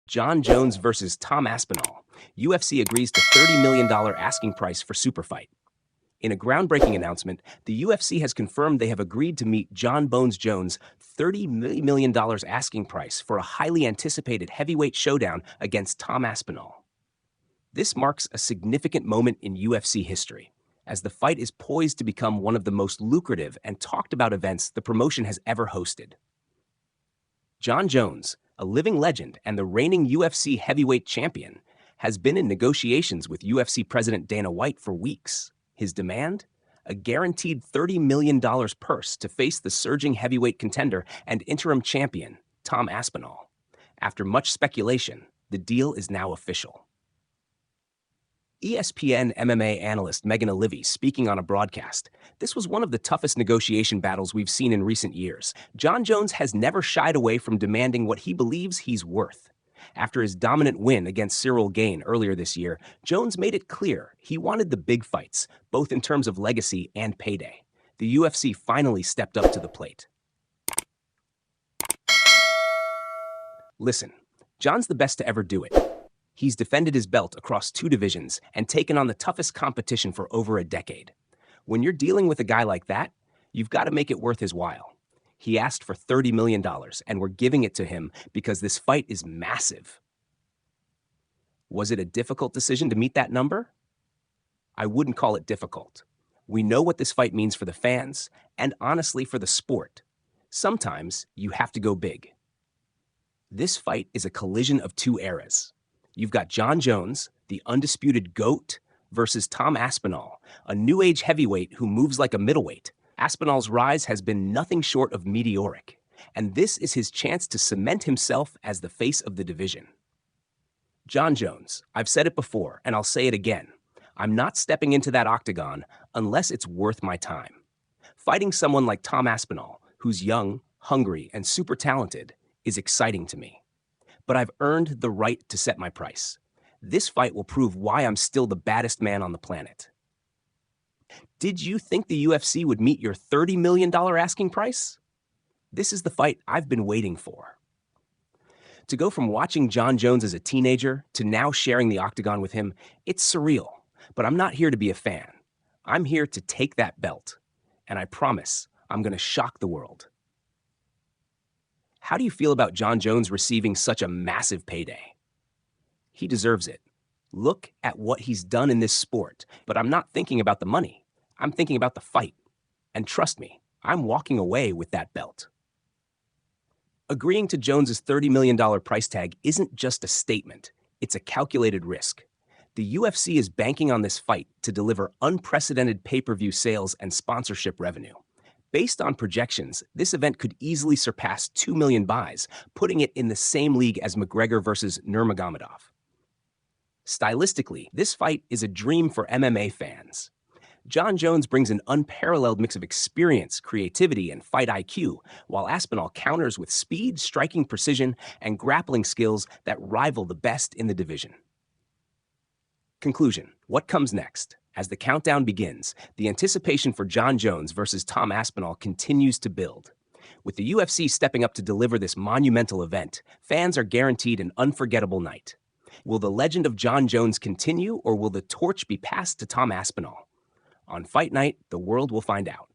Jon Jones versus Tom Aspinall. UFC agrees to $30 million asking price for super fight. In a groundbreaking announcement, the UFC has confirmed they have agreed to meet Jon Bones Jones' $30 million asking price for a highly anticipated heavyweight showdown against Tom Aspinall. This marks a significant moment in UFC history, as the fight is poised to become one of the most lucrative and talked about events the promotion has ever hosted. Jon Jones, a living legend and the reigning UFC heavyweight champion, has been in negotiations with UFC President Dana White for weeks. His demand? A guaranteed $30 million purse to face the surging heavyweight contender and interim champion, Tom Aspinall. After much speculation, the deal is now official. ESPN MMA analyst Megan O'Leary speaking on a broadcast. This was one of the toughest negotiation battles we've seen in recent years. Jon Jones has never shied away from demanding what he believes he's worth. After his dominant win against Cyril Gane earlier this year, Jones made it clear he wanted the big fights, both in terms of legacy and payday. The UFC finally stepped up to the plate. Listen, Jon's the best to ever do it. He's defended his belt across 2 divisions and taken on the toughest competition for over a decade. When you're dealing with a guy like that, you've got to make it worth his while. He asked for $30 million, and we're giving it to him because this fight is massive. Was it a difficult decision to meet that number? I wouldn't call it difficult. We know what this fight means for the fans, and honestly for the sport. Sometimes you have to go big. This fight is a collision of 2 eras. You've got Jon Jones, the undisputed GOAT, versus Tom Aspinall, a new age heavyweight who moves like a middleweight. Aspinall's rise has been nothing short of meteoric, and this is his chance to cement himself as the face of the division. Jon Jones, I've said it before, and I'll say it again. I'm not stepping into that octagon unless it's worth my time. Fighting someone like Tom Aspinall, who's young, hungry, and super talented, is exciting to me. But I've earned the right to set my price. This fight will prove why I'm still the baddest man on the planet. Did you think the UFC would meet your $30 million asking price? This is the fight I've been waiting for. To go from watching Jon Jones as a teenager to now sharing the octagon with him, it's surreal. But I'm not here to be a fan. I'm here to take that belt. And I promise I'm going to shock the world. How do you feel about Jon Jones receiving such a massive payday? He deserves it. Look at what he's done in this sport, but I'm not thinking about the money. I'm thinking about the fight. And trust me, I'm walking away with that belt. Agreeing to Jones's $30 million price tag isn't just a statement, it's a calculated risk. The UFC is banking on this fight to deliver unprecedented pay-per-view sales and sponsorship revenue. Based on projections, this event could easily surpass 2 million buys, putting it in the same league as McGregor versus Nurmagomedov. Stylistically, this fight is a dream for MMA fans. Jon Jones brings an unparalleled mix of experience, creativity, and fight IQ, while Aspinall counters with speed, striking precision, and grappling skills that rival the best in the division. Conclusion: what comes next? As the countdown begins, the anticipation for Jon Jones versus Tom Aspinall continues to build. With the UFC stepping up to deliver this monumental event, fans are guaranteed an unforgettable night. Will the legend of Jon Jones continue, or will the torch be passed to Tom Aspinall? On Fight Night, the world will find out.